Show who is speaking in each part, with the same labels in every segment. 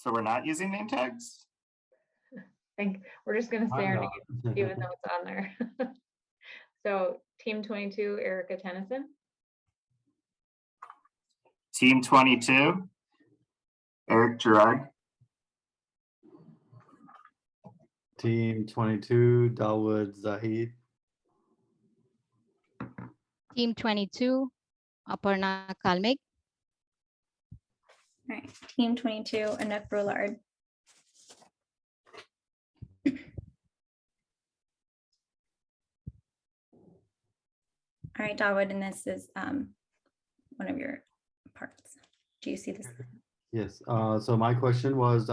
Speaker 1: So we're not using name tags?
Speaker 2: I think we're just going to say our name, even though it's on there. So Tm22, Erica Tennyson.
Speaker 1: Tm22, Eric Gerard.
Speaker 3: Tm22, Dawood Zahid.
Speaker 4: Tm22, Aparna Kalmik.
Speaker 5: All right, Tm22, Anup Roulard. All right, Dawood, and this is one of your parts. Do you see this?
Speaker 3: Yes. So my question was,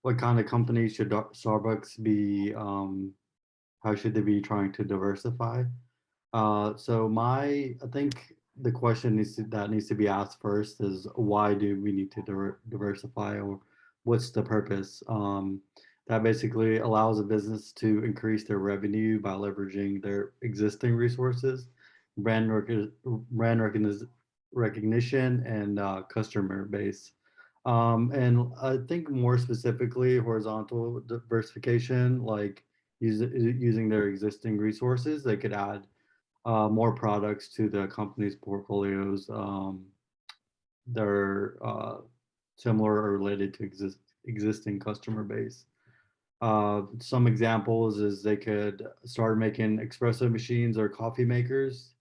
Speaker 3: what kind of company should Starbucks be? How should they be trying to diversify? So I think the question that needs to be asked first is, why do we need to diversify, or what's the purpose? That basically allows a business to increase their revenue by leveraging their existing resources, brand recognition, and customer base. And I think more specifically, horizontal diversification, like using their existing resources, they could add more products to the company's portfolios that are similar or related to existing customer base. Some examples is they could start making espresso machines or coffee makers,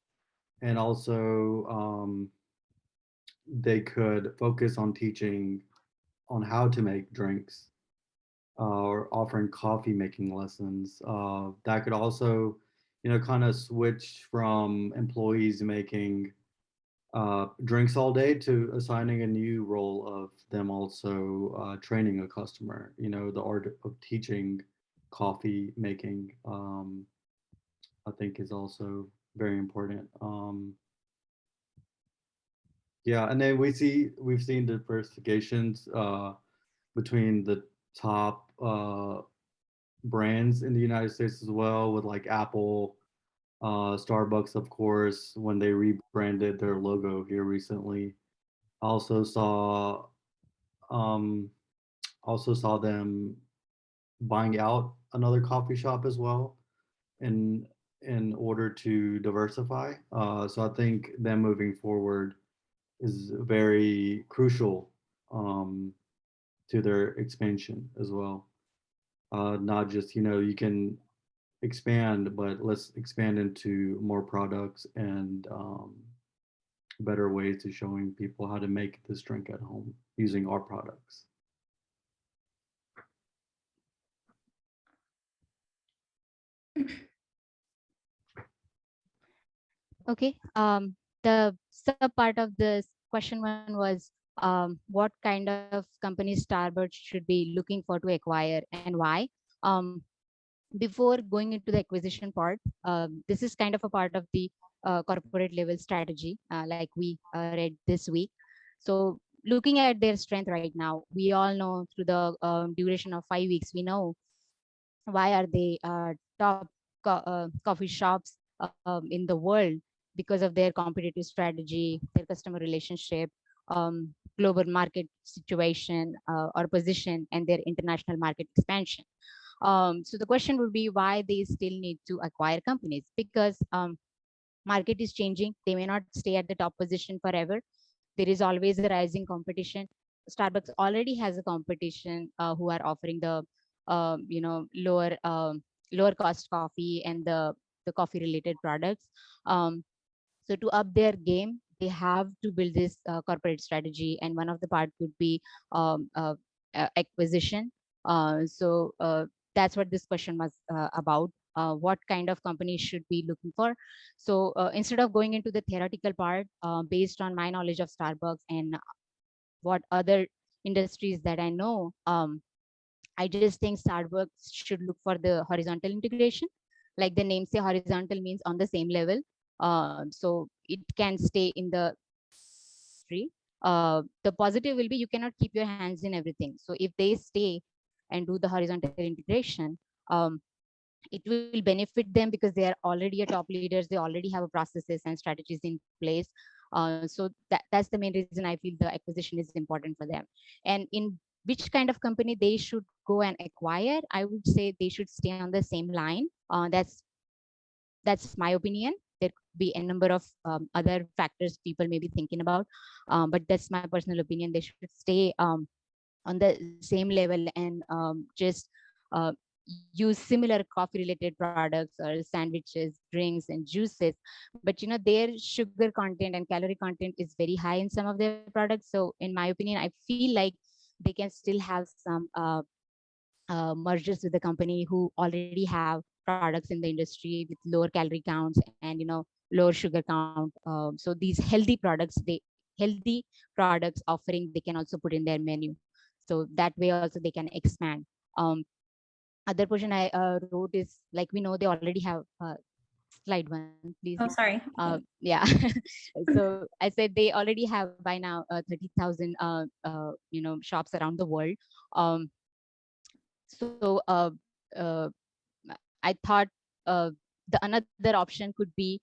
Speaker 3: and also they could focus on teaching on how to make drinks or offering coffee making lessons. That could also, kind of switch from employees making drinks all day to assigning a new role of them also training a customer. The art of teaching coffee making, I think, is also very important. Yeah, and then we've seen diversifications between the top brands in the United States as well, with like Apple, Starbucks, of course, when they rebranded their logo here recently. Also saw them buying out another coffee shop as well in order to diversify. So I think them moving forward is very crucial to their expansion as well. Not just, you can expand, but let's expand into more products and better ways to showing people how to make this drink at home using our products.
Speaker 4: Okay. The sub part of this question one was, what kind of companies Starbucks should be looking for to acquire and why? Before going into the acquisition part, this is kind of a part of the corporate level strategy, like we read this week. So looking at their strength right now, we all know through the duration of 5 weeks, we know why are they top coffee shops in the world, because of their competitive strategy, their customer relationship, global market situation or position, and their international market expansion. So the question would be why they still need to acquire companies, because market is changing. They may not stay at the top position forever. There is always a rising competition. Starbucks already has a competition who are offering the lower cost coffee and the coffee related products. So to up their game, they have to build this corporate strategy, and one of the part could be acquisition. So that's what this question was about. What kind of companies should be looking for? So instead of going into the theoretical part, based on my knowledge of Starbucks and what other industries that I know, I just think Starbucks should look for the horizontal integration. Like the name say, horizontal means on the same level. So it can stay in the tree. The positive will be you cannot keep your hands in everything. So if they stay and do the horizontal integration, it will benefit them because they are already a top leaders. They already have a processes and strategies in place. So that's the main reason I feel the acquisition is important for them. And in which kind of company they should go and acquire, I would say they should stay on the same line. That's my opinion. There could be a number of other factors people may be thinking about, but that's my personal opinion. They should stay on the same level and just uh, use similar coffee related products or sandwiches, drinks and juices. But their sugar content and calorie content is very high in some of their products. So in my opinion, I feel like they can still have some mergers with the company who already have products in the industry with lower calorie counts and lower sugar count. So these healthy products offering they can also put in their menu. So that way also they can expand. Other portion I wrote is, like, we know they already have slide one, please.
Speaker 5: Oh, sorry.
Speaker 4: Yeah. So I said they already have by now 30,000 shops around the world. So uh, I thought the another option could be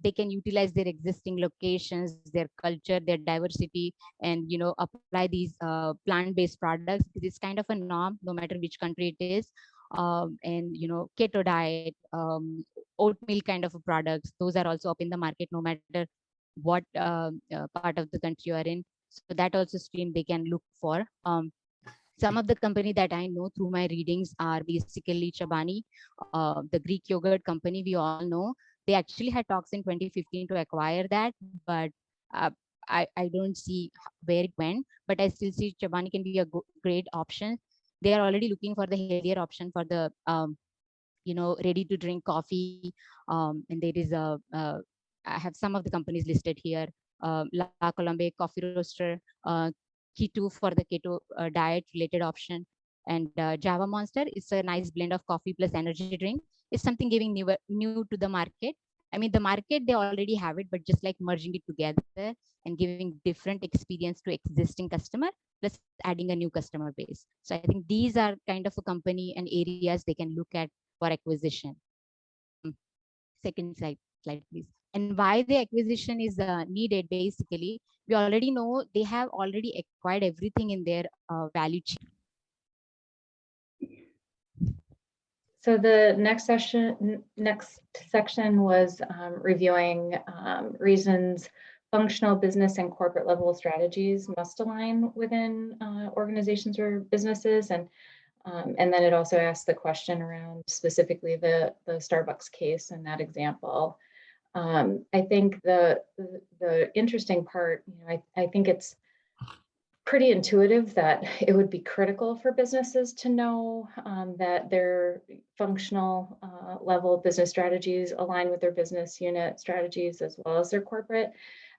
Speaker 4: they can utilize their existing locations, their culture, their diversity, and apply these plant-based products. It's kind of a norm, no matter which country it is. And keto diet, oatmeal kind of products, those are also up in the market, no matter what part of the country you are in. So that also stream they can look for. Some of the company that I know through my readings are basically Chobani, the Greek yogurt company we all know. They actually had talks in 2015 to acquire that, but uh, I don't see where it went. But I still see Chobani can be a great option. They are already looking for the healthier option for the ready to drink coffee. And there is I have some of the companies listed here. La Colombe Coffee Roaster, Keto for the keto diet related option, and Java Monster is a nice blend of coffee plus energy drink. It's something giving new to the market. I mean, the market, they already have it, but just like merging it together and giving different experience to existing customer, plus adding a new customer base. So I think these are kind of a company and areas they can look at for acquisition. Second slide, please. And why the acquisition is needed, basically, we already know they have already acquired everything in their value chain.
Speaker 2: So the next section was reviewing reasons functional business and corporate level strategies must align within organizations or businesses. And then it also asked the question around specifically the Starbucks case and that example. I think the interesting part, I think it's pretty intuitive that it would be critical for businesses to know that their functional level business strategies align with their business unit strategies as well as their corporate.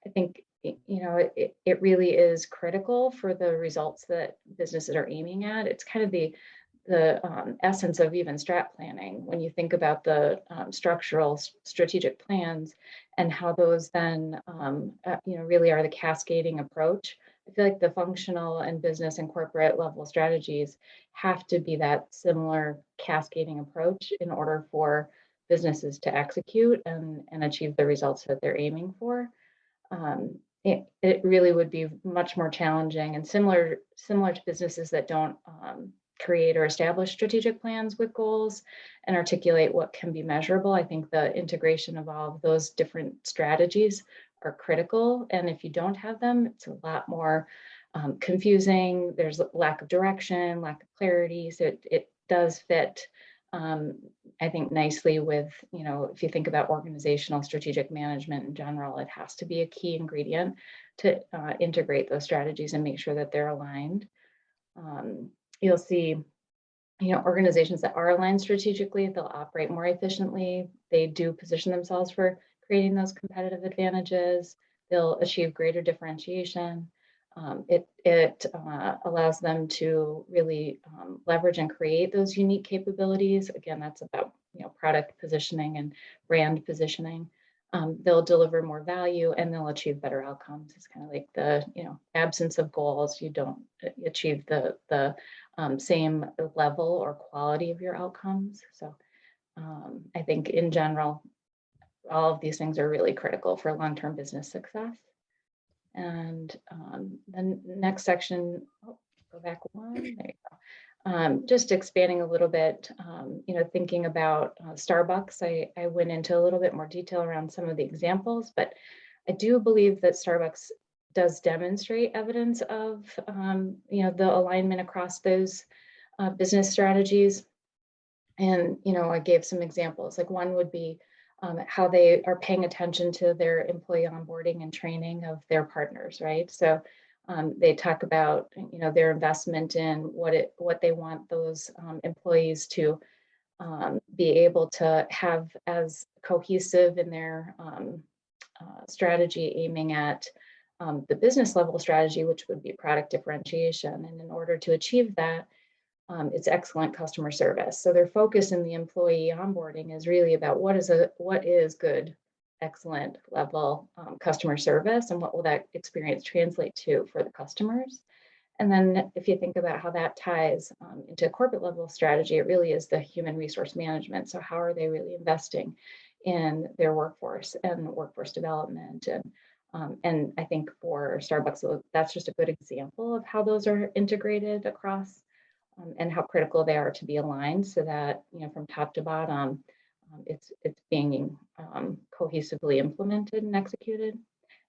Speaker 2: I think it really is critical for the results that businesses are aiming at. It's kind of the essence of even strat planning when you think about the structural strategic plans and how those then really are the cascading approach. I feel like the functional and business and corporate level strategies have to be that similar cascading approach in order for businesses to execute and achieve the results that they're aiming for. It really would be much more challenging and similar to businesses that don't create or establish strategic plans with goals and articulate what can be measurable. I think the integration of all of those different strategies are critical. And if you don't have them, it's a lot more confusing. There's a lack of direction, lack of clarity. So it does fit, I think, nicely with, if you think about organizational strategic management in general, it has to be a key ingredient to integrate those strategies and make sure that they're aligned. You'll see, organizations that are aligned strategically, they'll operate more efficiently. They do position themselves for creating those competitive advantages. They'll achieve greater differentiation. It allows them to really leverage and create those unique capabilities. Again, that's about product positioning and brand positioning. They'll deliver more value and they'll achieve better outcomes. It's kind of like the absence of goals. You don't achieve the same level or quality of your outcomes. So I think in general, all of these things are really critical for long-term business success. And the next section, go back one, there you go. Just expanding a little bit, thinking about Starbucks, I went into a little bit more detail around some of the examples, but I do believe that Starbucks does demonstrate evidence of, the alignment across those business strategies. And, I gave some examples, like one would be how they are paying attention to their employee onboarding and training of their partners, right? So they talk about, their investment in what they want those employees to be able to have as cohesive in their strategy, aiming at the business level strategy, which would be product differentiation. And in order to achieve that, it's excellent customer service. So their focus in the employee onboarding is really about what is good, excellent level customer service, and what will that experience translate to for the customers. And then if you think about how that ties into corporate level strategy, it really is the human resource management. So how are they really investing in their workforce and workforce development? And I think for Starbucks, that's just a good example of how those are integrated across and how critical they are to be aligned, so that, from top to bottom, it's being cohesively implemented and executed.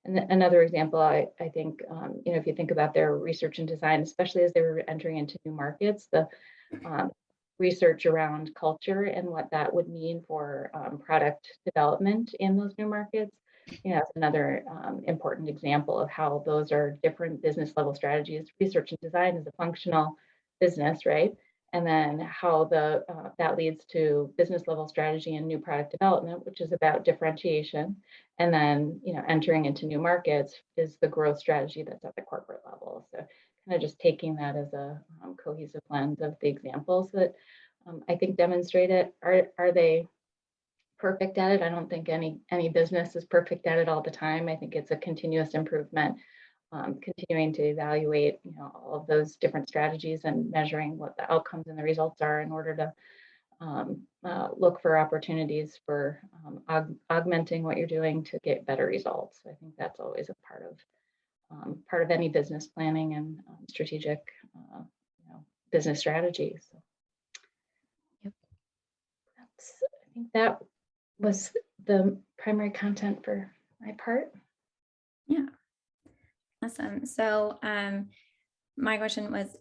Speaker 2: And another example, I think, if you think about their research and design, especially as they were entering into new markets, the research around culture and what that would mean for product development in those new markets, it's another important example of how those are different business level strategies. Research and design is a functional business, right? And then how that leads to business level strategy and new product development, which is about differentiation. And then, entering into new markets is the growth strategy that's at the corporate level. So kind of just taking that as a cohesive lens of the examples that I think demonstrate it. Are they perfect at it? I don't think any business is perfect at it all the time. I think it's a continuous improvement. Continuing to evaluate, all of those different strategies and measuring what the outcomes and the results are in order to look for opportunities for augmenting what you're doing to get better results. I think that's always a part of any business planning and strategic, business strategy. So,
Speaker 4: Yep.
Speaker 2: I think that was the primary content for my part.
Speaker 5: Yeah. Awesome. So my question was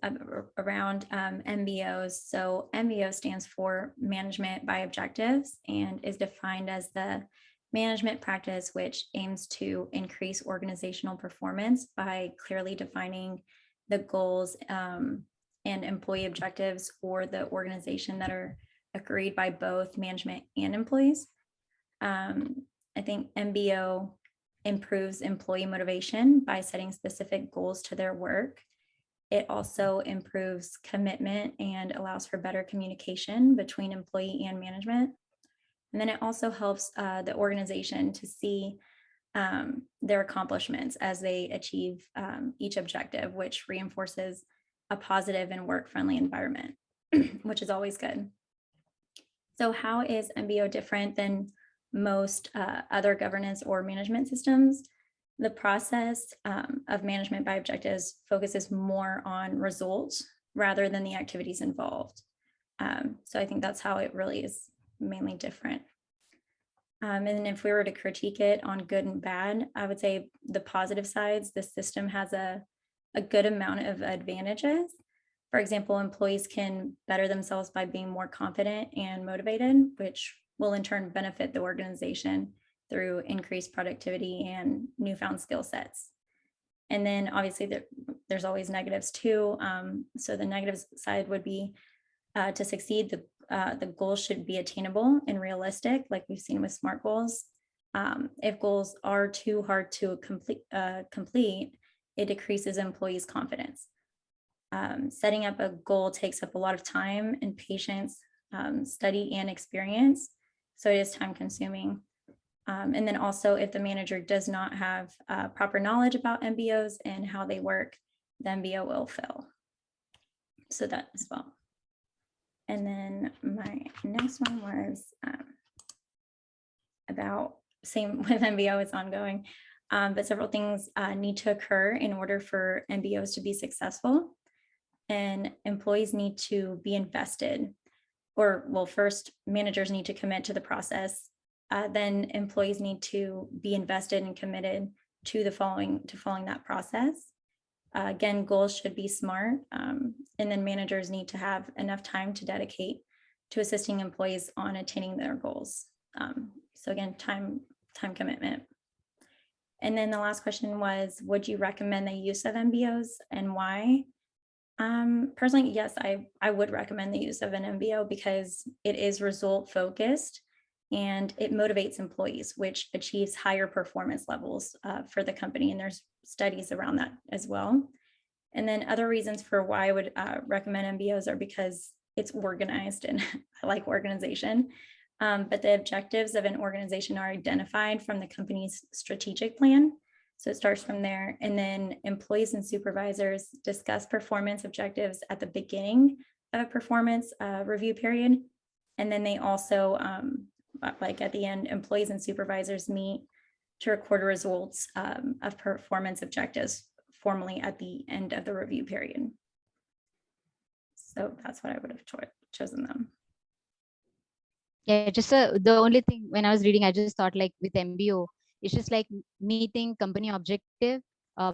Speaker 5: around MBOs. So MBO stands for Management by Objectives and is defined as the management practice which aims to increase organizational performance by clearly defining the goals and employee objectives for the organization that are agreed by both management and employees. I think MBO improves employee motivation by setting specific goals to their work. It also improves commitment and allows for better communication between employee and management. And then it also helps the organization to see their accomplishments as they achieve each objective, which reinforces a positive and work-friendly environment, which is always good. So how is MBO different than most other governance or management systems? The process of management by objectives focuses more on results rather than the activities involved. So I think that's how it really is mainly different. And then if we were to critique it on good and bad, I would say the positive sides, the system has a good amount of advantages. For example, employees can better themselves by being more confident and motivated, which will in turn benefit the organization through increased productivity and newfound skill sets. And then obviously there's always negatives too. So the negative side would be to succeed, the goals should be attainable and realistic, like we've seen with SMART goals. If goals are too hard to complete, it decreases employees' confidence. Setting up a goal takes up a lot of time and patience, study and experience. So it is time consuming. And then also if the manager does not have proper knowledge about MBOs and how they work, the MBO will fail. So that as well. And then my next one was about, same with MBO, it's ongoing, but several things need to occur in order for MBOs to be successful. and employees need to be invested, or well, first managers need to commit to the process. Then employees need to be invested and committed to following that process. Again, goals should be SMART, and then managers need to have enough time to dedicate to assisting employees on attaining their goals. So again, time commitment. And then the last question was, would you recommend the use of MBOs and why? Personally, yes, I would recommend the use of an MBO because it is result focused and it motivates employees, which achieves higher performance levels for the company. And there's studies around that as well. And then other reasons for why I would recommend MBOs are because it's organized and I like organization. But the objectives of an organization are identified from the company's strategic plan. So it starts from there. And then employees and supervisors discuss performance objectives at the beginning of a performance review period. And then they also, like at the end, employees and supervisors meet to record results of performance objectives formally at the end of the review period. So that's what I would have chosen them.
Speaker 4: Yeah, just the only thing when I was reading, I just thought like with MBO, it's just like meeting company objective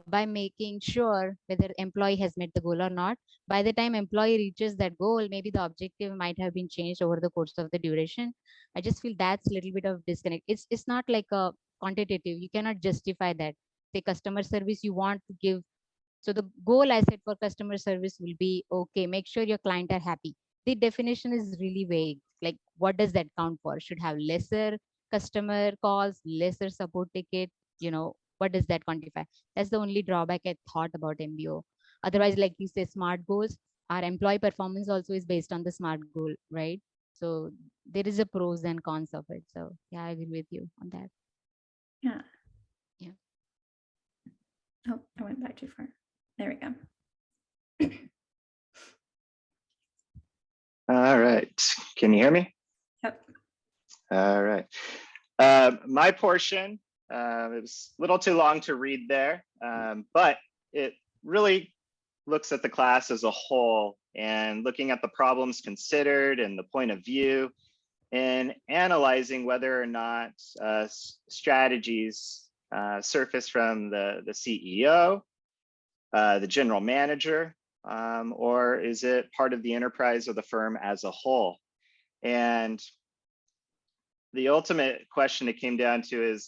Speaker 4: by making sure whether employee has met the goal or not. By the time employee reaches that goal, maybe the objective might have been changed over the course of the duration. I just feel that's a little bit of disconnect. It's not like a quantitative. You cannot justify that. The customer service you want to give. So the goal I said for customer service will be, okay, make sure your client are happy. The definition is really vague. Like, what does that count for? Should have lesser customer calls, lesser support ticket, what does that quantify? That's the only drawback I thought about MBO. Otherwise, like you say, SMART goals, our employee performance also is based on the SMART goal, right? So there is a pros and cons of it. So yeah, I agree with you on that.
Speaker 5: Yeah.
Speaker 4: Yeah.
Speaker 5: Oh, I went back too far. There we go.
Speaker 1: All right, can you hear me?
Speaker 5: Yep.
Speaker 1: All right. My portion, it was a little too long to read there, but it really looks at the class as a whole and looking at the problems considered and the point of view and analyzing whether or not strategies surface from the CEO, the general manager, or is it part of the enterprise or the firm as a whole? And the ultimate question it came down to is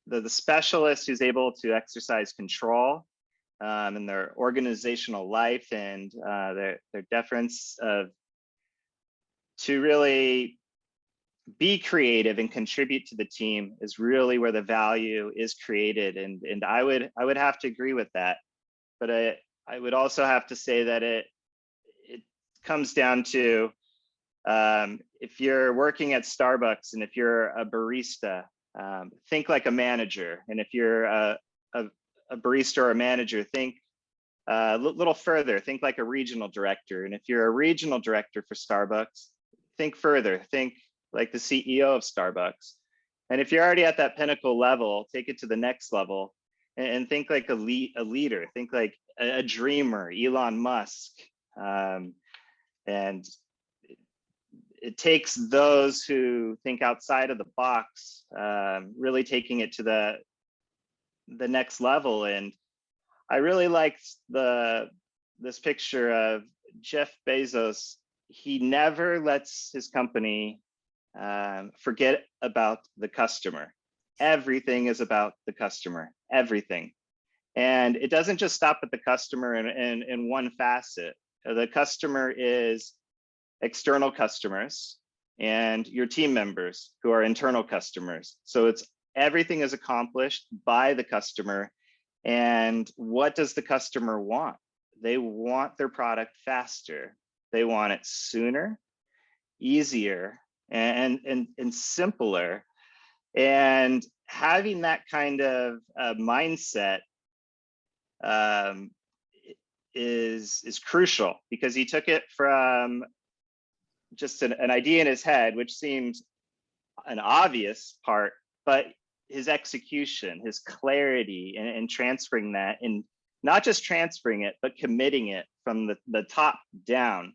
Speaker 1: the specialist who's able to exercise control in their organizational life and their deference to really be creative and contribute to the team is really where the value is created. And I would have to agree with that. But I would also have to say that it comes down to if you're working at Starbucks and if you're a barista, think like a manager. And if you're a barista or a manager, think a little further, think like a regional director. And if you're a regional director for Starbucks, think further, think like the CEO of Starbucks. And if you're already at that pinnacle level, take it to the next level and think like a leader, think like a dreamer, Elon Musk. And it takes those who think outside of the box, really taking it to the next level. And I really liked this picture of Jeff Bezos. He never lets his company forget about the customer. Everything is about the customer, everything. And it doesn't just stop at the customer in one facet. The customer is external customers and your team members who are internal customers. So it's everything is accomplished by the customer. And what does the customer want? They want their product faster. They want it sooner, easier, and simpler. And having that kind of mindset is crucial, because he took it from just an idea in his head, which seems an obvious part, but his execution, his clarity, and transferring that not just transferring it, but committing it from the top down.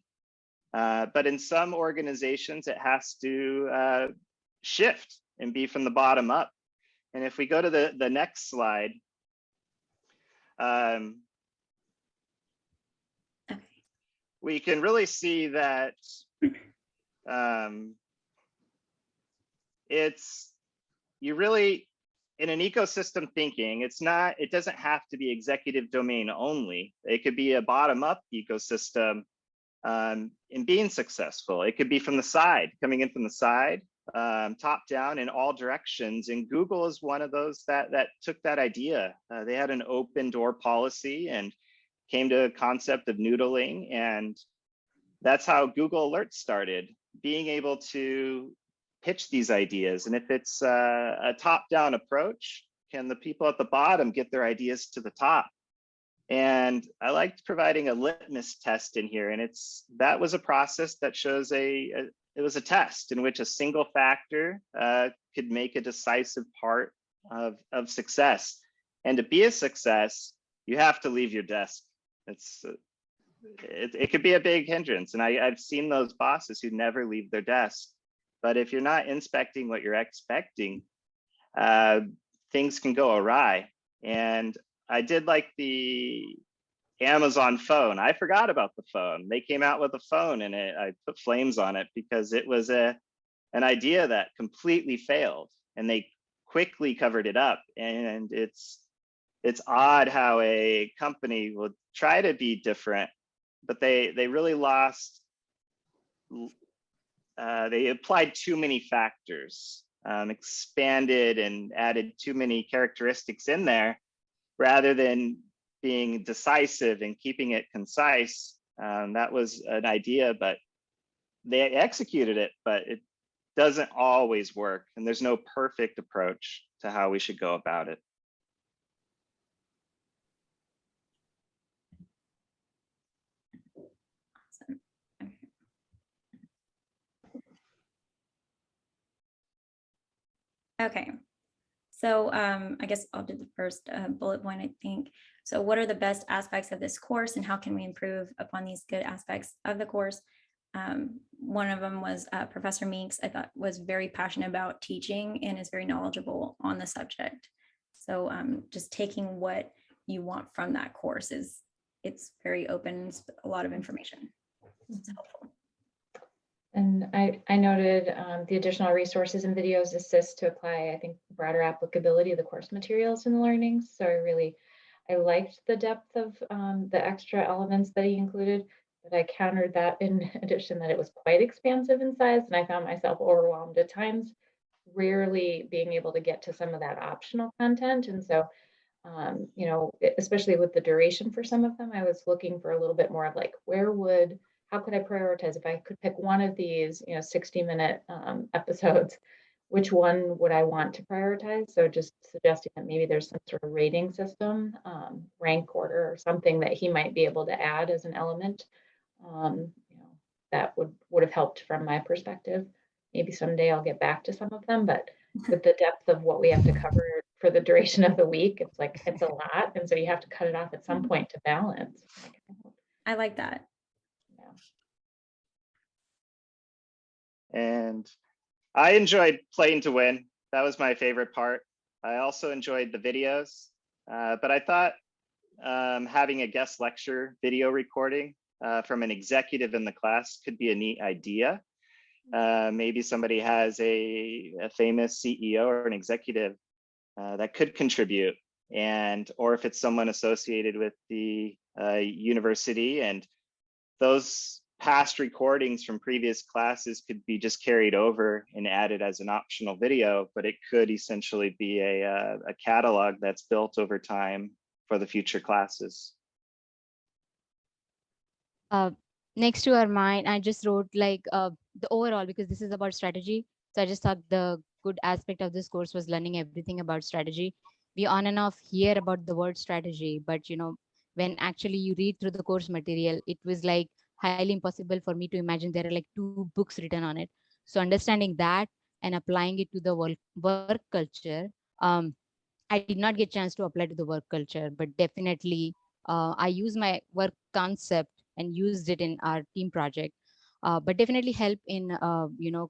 Speaker 1: But in some organizations, it has to shift and be from the bottom up. And if we go to the next slide, we can really see that you really, in an ecosystem thinking, it doesn't have to be executive domain only. It could be a bottom-up ecosystem in being successful. It could be from the side, coming in from the side, top down in all directions. And Google is one of those that took that idea. They had an open door policy and came to a concept of noodling. And that's how Google Alerts started, being able to pitch these ideas. And if it's a top-down approach, can the people at the bottom get their ideas to the top? And I liked providing a litmus test in here. And that was a process that shows it was a test in which a single factor could make a decisive part of success. And to be a success, you have to leave your desk. It could be a big hindrance. And I've seen those bosses who never leave their desk. But if you're not inspecting what you're expecting, things can go awry. And I did like the Amazon phone. I forgot about the phone. They came out with a phone and I put flames on it because it was an idea that completely failed, and they quickly covered it up. And it's odd how a company will try to be different, but they really lost. They applied too many factors, expanded and added too many characteristics in there, rather than being decisive and keeping it concise. That was an idea, but they executed it, but it doesn't always work. And there's no perfect approach to how we should go about it.
Speaker 5: Awesome. Okay. So I guess I'll do the first bullet point, I think. So what are the best aspects of this course and how can we improve upon these good aspects of the course? One of them was Professor Meeks, I thought was very passionate about teaching and is very knowledgeable on the subject. So just taking what you want from that course it's very open, a lot of information. It's helpful.
Speaker 2: And I noted the additional resources and videos assist to apply, I think, broader applicability of the course materials in the learning. So I liked the depth of the extra elements that he included, but I countered that in addition that it was quite expansive in size, and I found myself overwhelmed at times, rarely being able to get to some of that optional content. And so, especially with the duration for some of them, I was looking for a little bit more of like, how could I prioritize if I could pick one of these, 60-minute episodes, which one would I want to prioritize? So just suggesting that maybe there's some sort of rating system, rank order or something that he might be able to add as an element. That would have helped from my perspective. Maybe someday I'll get back to some of them, but with the depth of what we have to cover for the duration of the week, it's a lot. And so you have to cut it off at some point to balance.
Speaker 5: I like that.
Speaker 1: And I enjoyed playing to win. That was my favorite part. I also enjoyed the videos, but I thought having a guest lecture video recording from an executive in the class could be a neat idea. Maybe somebody has a famous CEO or an executive that could contribute, or if it's someone associated with the university, and those past recordings from previous classes could be just carried over and added as an optional video, but it could essentially be a catalog that's built over time for the future classes.
Speaker 4: Next to our mind, I just wrote like the overall, because this is about strategy. So I just thought the good aspect of this course was learning everything about strategy. We on and off hear about the word strategy, but when actually you read through the course material, it was like highly impossible for me to imagine there are like 2 books written on it. So understanding that and applying it to the work culture, I did not get a chance to apply to the work culture, but definitely I use my work concept and used it in our team project, but definitely help in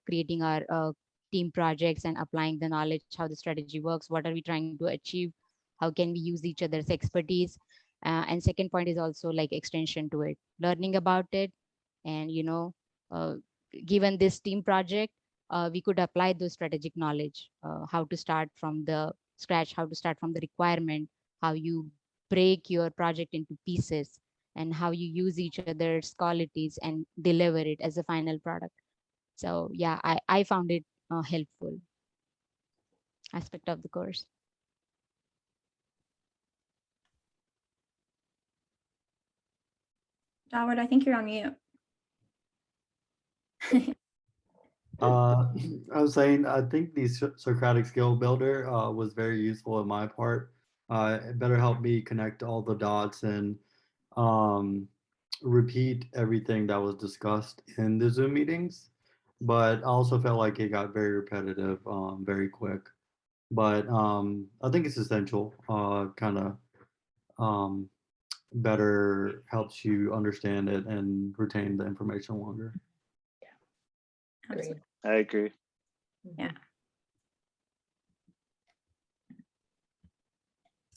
Speaker 4: creating our team projects and applying the knowledge, how the strategy works, what are we trying to achieve, how can we use each other's expertise. And second point is also like extension to it, learning about it. And uh, given this team project, we could apply those strategic knowledge, how to start from the scratch, how to start from the requirement, how you break your project into pieces, and how you use each other's qualities and deliver it as a final product. So yeah, I found it helpful aspect of the course.
Speaker 5: Howard, I think you're on mute.
Speaker 3: I was saying, I think the Socratic skill builder was very useful in my part. It better help me connect all the dots and um, repeat everything that was discussed in the Zoom meetings. But I also felt like it got very repetitive, very quick. But I think it's essential. Kind of um, better helps you understand it and retain the information longer.
Speaker 2: Agreed.
Speaker 1: I agree.
Speaker 5: Yeah.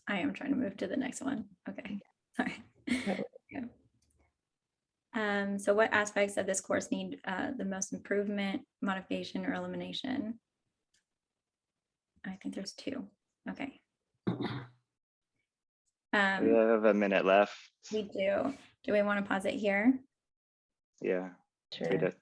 Speaker 5: I am trying to move to the next one. Okay, sorry. Yeah. So what aspects of this course need the most improvement, modification, or elimination? I think there's two. Okay.
Speaker 1: We have a minute left.
Speaker 5: We do. Do we want to pause it here?
Speaker 1: Yeah,
Speaker 2: Sure.
Speaker 1: read it.